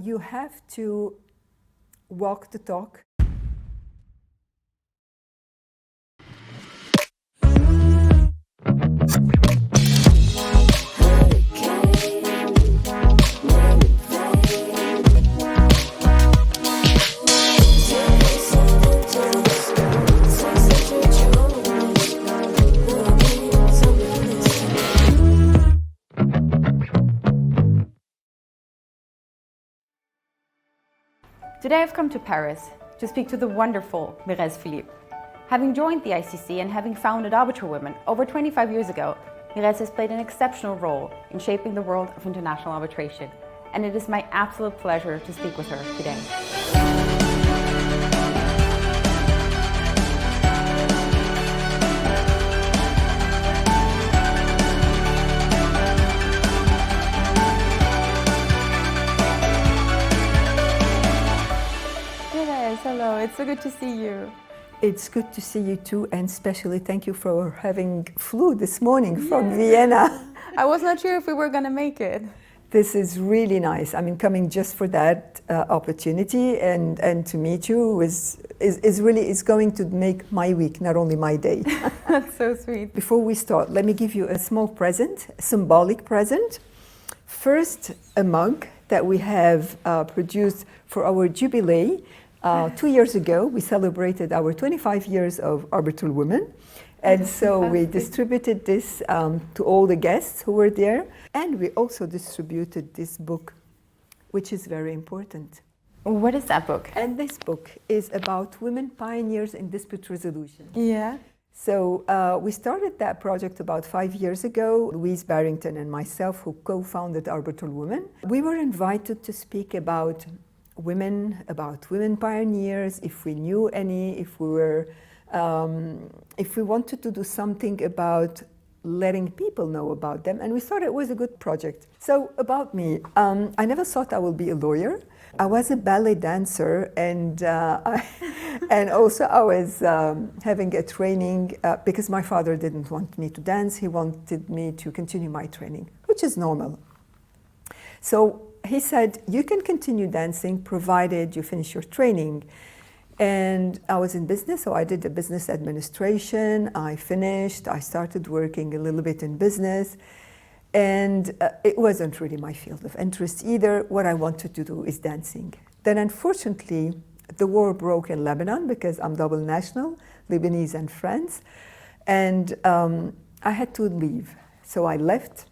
You have to walk the talk. Today I've come to Paris to speak to the wonderful Mirèze Philippe. Having joined the ICC and having founded ArbitralWomen over 25 years ago, Mirèze has played an exceptional role in shaping the world of international arbitration, and it is my absolute pleasure to speak with her today. Hello, it's so good to see you. It's good to see you too, and especially thank you for having flew this morning from Vienna. I was not sure if we were going to make it. This is really nice. I mean, coming just for that opportunity and to meet you is going to make my week, not only my day. That's so sweet. Before we start, let me give you a small present, a symbolic present. First, a mug that we have produced for our jubilee. 2 years ago, we celebrated our 25 years of ArbitralWomen. And so we distributed this to all the guests who were there. And we also distributed this book, which is very important. What is that book? And this book is about women pioneers in dispute resolution. Yeah. So we started that project about 5 years ago. Louise Barrington and myself, who co-founded ArbitralWomen. We were invited to speak about women pioneers, if we knew any, if we wanted to do something about letting people know about them, and we thought it was a good project. So about me, I never thought I would be a lawyer. I was a ballet dancer, and also I was having a training because my father didn't want me to dance. He wanted me to continue my training, which is normal. So he said, you can continue dancing provided you finish your training. And I was in business, so I did the business administration. I finished, I started working a little bit in business. And it wasn't really my field of interest either. What I wanted to do is dancing. Then unfortunately, the war broke in Lebanon because I'm double national, Lebanese and French. And I had to leave. So I left,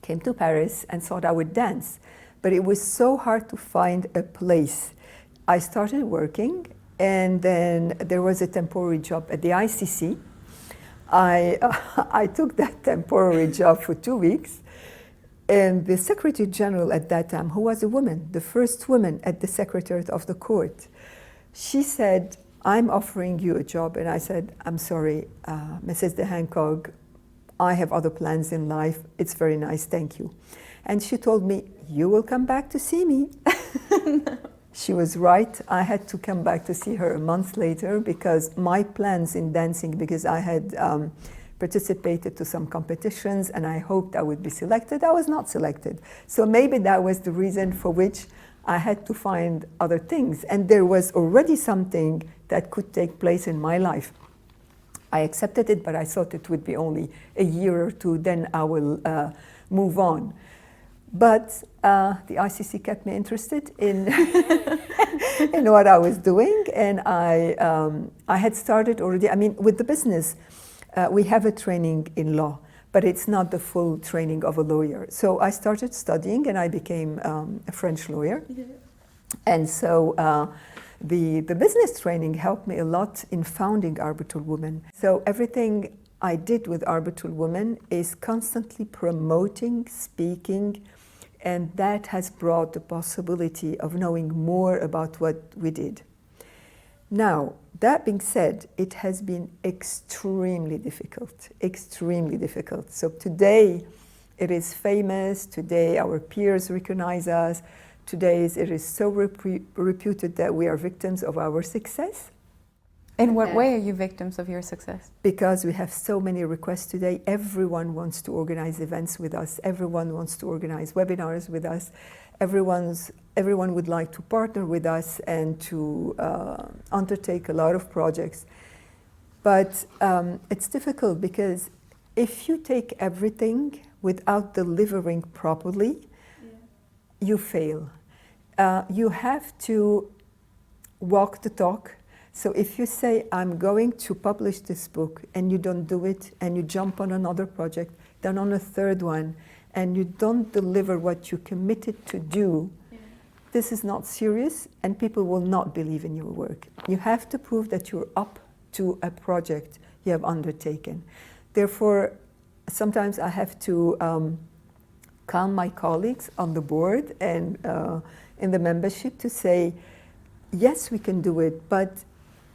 came to Paris and thought I would dance. But it was so hard to find a place. I started working, and then there was a temporary job at the ICC. I took that temporary job for 2 weeks, and the Secretary General at that time, who was a woman, the first woman at the Secretariat of the Court, she said, I'm offering you a job. And I said, I'm sorry, Mrs. de Hancock, I have other plans in life. It's very nice, thank you. And she told me, you will come back to see me. No. She was right. I had to come back to see her a month later because my plans in dancing, because I had participated to some competitions and I hoped I would be selected, I was not selected. So maybe that was the reason for which I had to find other things. And there was already something that could take place in my life. I accepted it, but I thought it would be only a year or two, then I will move on. But the ICC kept me interested in, in what I was doing, and I had started already. I mean, with the business, we have a training in law, but it's not the full training of a lawyer. So I started studying, and I became a French lawyer. Yeah. And so the business training helped me a lot in founding ArbitralWomen. So everything I did with ArbitralWomen is constantly promoting, speaking, and that has brought the possibility of knowing more about what we did. Now, that being said, it has been extremely difficult, extremely difficult. So today, it is famous. Today, our peers recognize us. Today, it is so reputed that we are victims of our success. In what way are you victims of your success? Because we have so many requests today. Everyone wants to organize events with us. Everyone wants to organize webinars with us. Everyone would like to partner with us and to undertake a lot of projects. But it's difficult because if you take everything without delivering properly, you fail. You have to walk the talk. So if you say, I'm going to publish this book, and you don't do it, and you jump on another project, then on a third one, and you don't deliver what you committed to do, this is not serious, and people will not believe in your work. You have to prove that you're up to a project you have undertaken. Therefore, sometimes I have to calm my colleagues on the board and in the membership to say, yes, we can do it, but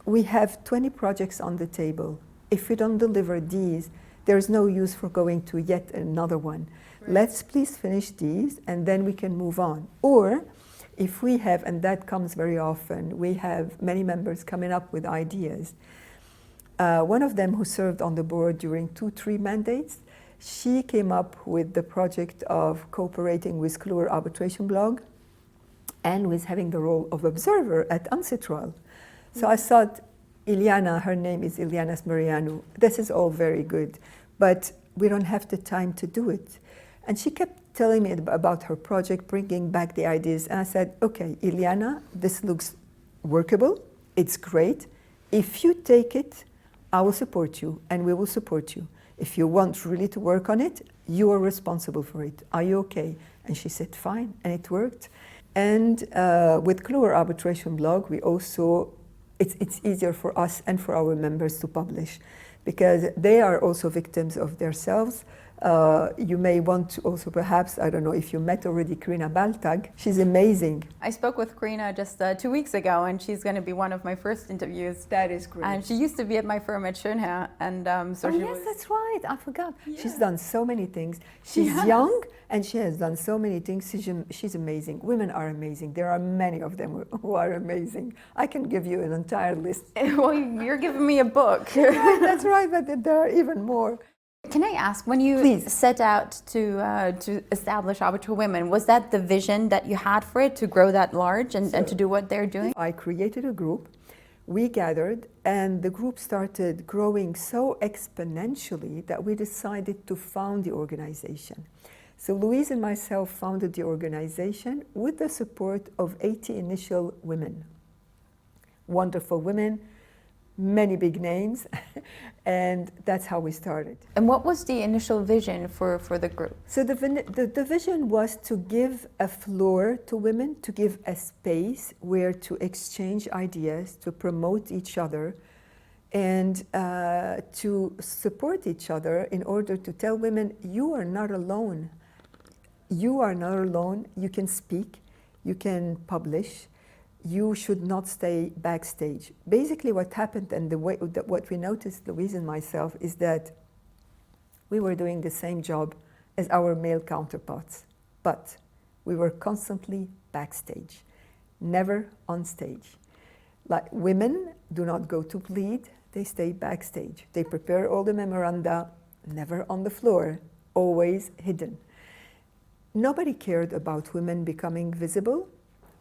we have 20 projects on the table. If we don't deliver these, there's no use for going to yet another one. Right. Let's please finish these, and then we can move on. Or if we have, and that comes very often, we have many members coming up with ideas. One of them who served on the board during 2-3 mandates, she came up with the project of cooperating with Kluwer Arbitration blog and with having the role of observer at Ancitral. So I thought, Iliana, her name is Iliana Smerianu, this is all very good, but we don't have the time to do it. And she kept telling me about her project, bringing back the ideas, and I said, okay, Iliana, this looks workable, it's great. If you take it, I will support you, and we will support you. If you want really to work on it, you are responsible for it. Are you okay? And she said, fine, and it worked. And with Kluwer Arbitration blog, we also, it's easier for us and for our members to publish, because they are also victims of themselves. You may want to also perhaps, I don't know if you met already Karina Baltag, she's amazing. I spoke with Karina just 2 weeks ago, and she's going to be one of my first interviews. That is great. And she used to be at my firm at Schönherr, and so oh, she yes, was... that's right, I forgot. Yeah. She's done so many things. She's young, and she has done so many things. She's amazing. Women are amazing. There are many of them who are amazing. I can give you an entire list. Well, you're giving me a book. That's right, but there are even more. Can I ask, when you Please. set out to establish ArbitralWomen, was that the vision that you had for it, to grow that large and to do what they're doing? I created a group, we gathered, and the group started growing so exponentially that we decided to found the organization. So Louise and myself founded the organization with the support of 80 initial women. Wonderful women, many big names, and that's how we started. And what was the initial vision for the group? So the vision was to give a floor to women, to give a space where to exchange ideas, to promote each other, and to support each other in order to tell women, you are not alone. You are not alone. You can speak, you can publish. You should not stay backstage. Basically what happened, and what we noticed, Louise and myself, is that we were doing the same job as our male counterparts, but we were constantly backstage, never on stage. Like women do not go to plead, they stay backstage. They prepare all the memoranda, never on the floor, always hidden. Nobody cared about women becoming visible.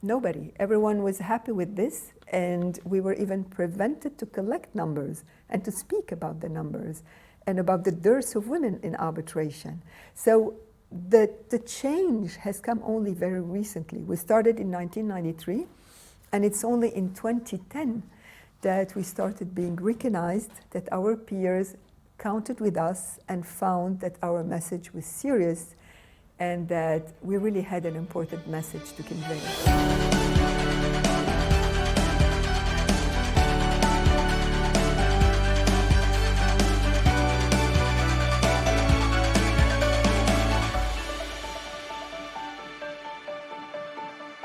Nobody. Everyone was happy with this, and we were even prevented to collect numbers and to speak about the numbers and about the dearth of women in arbitration. So the change has come only very recently. We started in 1993, and it's only in 2010 that we started being recognized, that our peers counted with us and found that our message was serious and that we really had an important message to convey.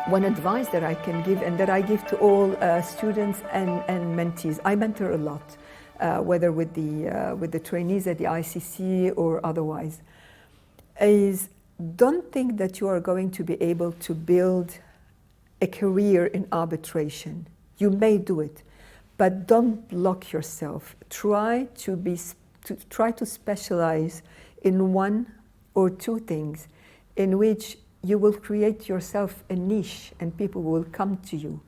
One advice that I can give, and that I give to all students and mentees, I mentor a lot, whether with the trainees at the ICC or otherwise, is don't think that you are going to be able to build a career in arbitration. You may do it, but don't block yourself. Try to specialize in one or two things in which you will create yourself a niche and people will come to you.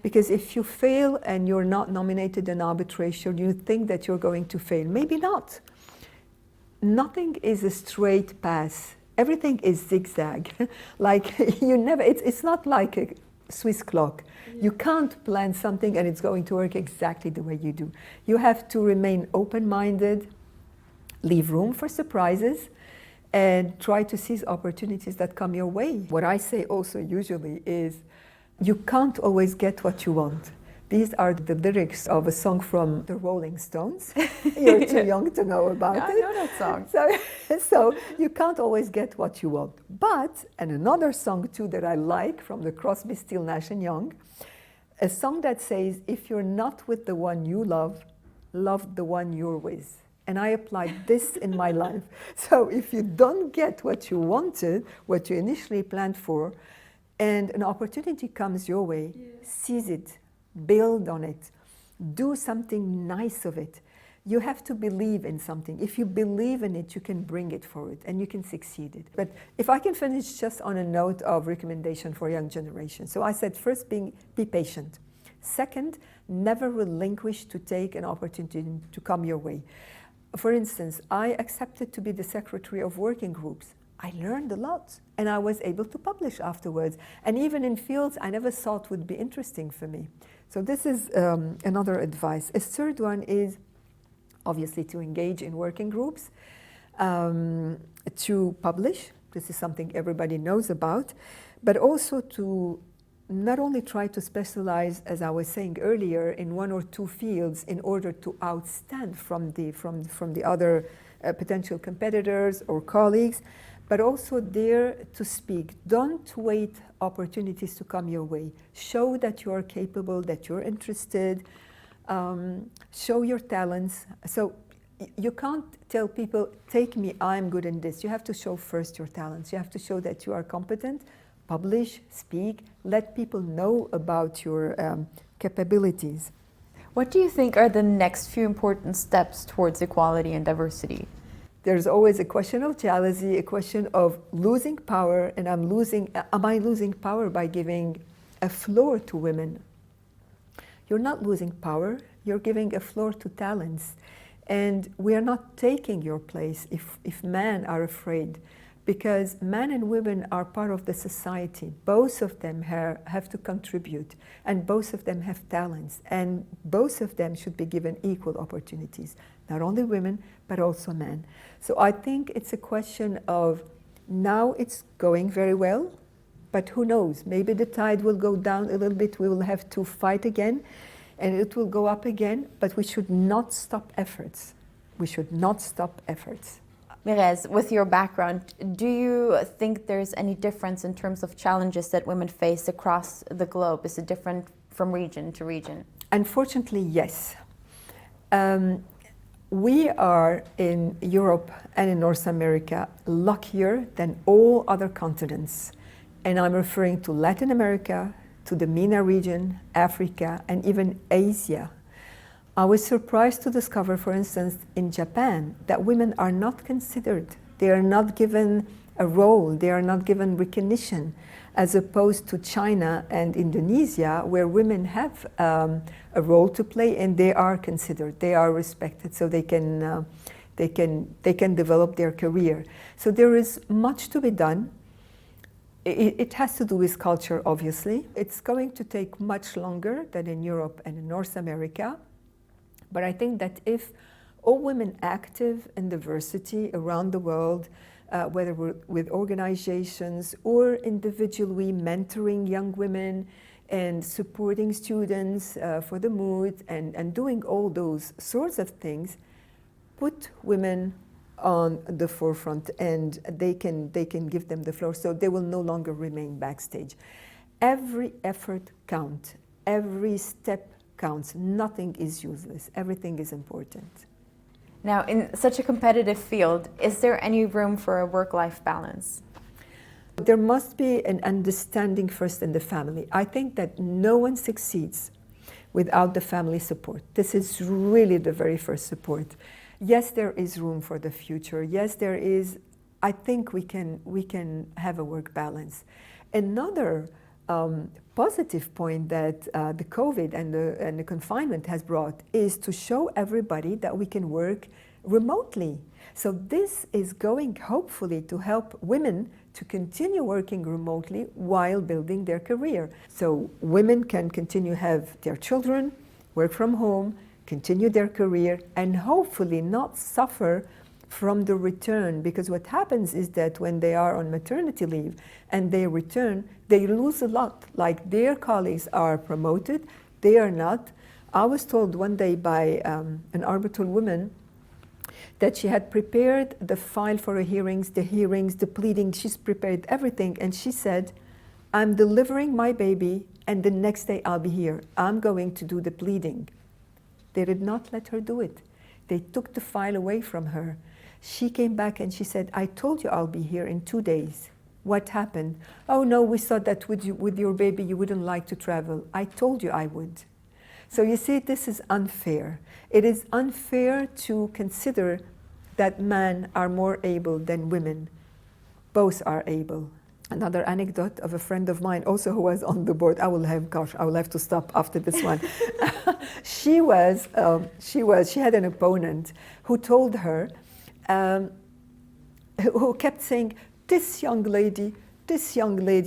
Because if you fail and you're not nominated in arbitration, you think that you're going to fail. Maybe not. Nothing is a straight path. Everything is zigzag. Like you never, it's not like a Swiss clock. You can't plan something and it's going to work exactly the way you do. You have to remain open-minded, leave room for surprises, and try to seize opportunities that come your way. What I say also usually is, you can't always get what you want. These are the lyrics of a song from the Rolling Stones. You're too young to know about it. I know that song. So you can't always get what you want. But, and another song too that I like from the Crosby, Still, Nash & Young, a song that says, if you're not with the one you love, love the one you're with. And I applied this in my life. So if you don't get what you wanted, what you initially planned for, and an opportunity comes your way, seize it, build on it, do something nice of it. You have to believe in something. If you believe in it, you can bring it forward and you can succeed it. But if I can finish just on a note of recommendation for young generation. So I said, first, be patient. Second, never relinquish to take an opportunity to come your way. For instance, I accepted to be the secretary of working groups. I learned a lot and I was able to publish afterwards. And even in fields I never thought would be interesting for me. So this is another advice. A third one is obviously to engage in working groups, to publish. This is something everybody knows about, but also to not only try to specialize, as I was saying earlier, in one or two fields in order to outstand from the other potential competitors or colleagues, but also dare to speak. Don't wait opportunities to come your way. Show that you are capable, that you're interested, show your talents. So you can't tell people, take me, I'm good in this. You have to show first your talents. You have to show that you are competent, publish, speak, let people know about your capabilities. What do you think are the next few important steps towards equality and diversity? There's always a question of jealousy, a question of losing power, and am I losing power by giving a floor to women? You're not losing power, you're giving a floor to talents. And we are not taking your place if men are afraid, because men and women are part of the society. Both of them have to contribute, and both of them have talents, and both of them should be given equal opportunities. Not only women, but also men. So I think it's a question of, now it's going very well, but who knows, maybe the tide will go down a little bit, we will have to fight again, and it will go up again, but we should not stop efforts. We should not stop efforts. Mirèze, with your background, do you think there's any difference in terms of challenges that women face across the globe? Is it different from region to region? Unfortunately, yes. We are in Europe and in North America luckier than all other continents. And I'm referring to Latin America, to the MENA region, Africa, and even Asia. I was surprised to discover, for instance, in Japan, that women are not considered. They are not given a role, they are not given recognition, as opposed to China and Indonesia, where women have a role to play and they are considered, they are respected, so they can develop their career. So there is much to be done. It has to do with culture, obviously. It's going to take much longer than in Europe and in North America. But I think that if all women active in diversity around the world, whether we're with organizations or individually mentoring young women and supporting students for the mood and doing all those sorts of things, put women on the forefront and they can give them the floor, so they will no longer remain backstage. Every effort counts, every step counts. Nothing is useless. Everything is important. Now, in such a competitive field, is there any room for a work-life balance? There must be an understanding first in the family. I think that no one succeeds without the family support. This is really the very first support. Yes, there is room for the future. Yes, there is I think we can have a work balance. Another positive point that the COVID and the confinement has brought is to show everybody that we can work remotely. So this is going hopefully to help women to continue working remotely while building their career. So women can continue have their children, work from home, continue their career, and hopefully not suffer from the return, because what happens is that when they are on maternity leave and they return, they lose a lot. Like their colleagues are promoted, they are not. I was told one day by an arbitral woman that she had prepared the file for her hearings, the pleading, she's prepared everything, and she said, I'm delivering my baby and the next day I'll be here. I'm going to do the pleading. They did not let her do it. They took the file away from her. She came back and she said, I told you I'll be here in 2 days. What happened? Oh no, we thought that with your baby you wouldn't like to travel. I told you I would. So you see, this is unfair. It is unfair to consider that men are more able than women. Both are able. Another anecdote of a friend of mine, also who was on the board. I will have to stop after this one. She had an opponent who told her, who kept saying, this young lady,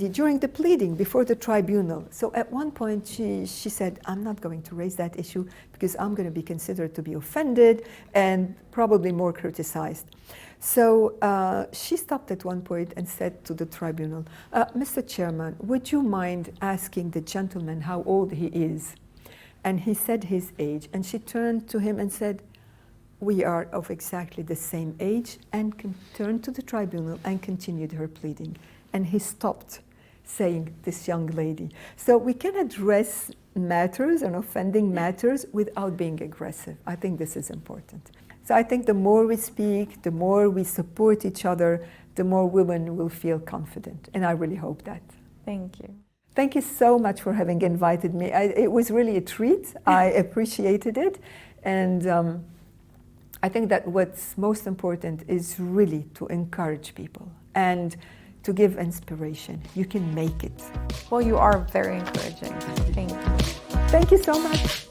during the pleading before the tribunal. So at one point she said, I'm not going to raise that issue because I'm going to be considered to be offended and probably more criticized. So she stopped at one point and said to the tribunal, Mr. Chairman, would you mind asking the gentleman how old he is? And he said his age. And she turned to him and said, we are of exactly the same age, and turned to the tribunal and continued her pleading. And he stopped saying, this young lady. So we can address matters and offending matters without being aggressive. I think this is important. So I think the more we speak, the more we support each other, the more women will feel confident. And I really hope that. Thank you. Thank you so much for having invited me. It was really a treat. I appreciated it. And I think that what's most important is really to encourage people and to give inspiration. You can make it. Well, you are very encouraging. Thank you. Thank you so much.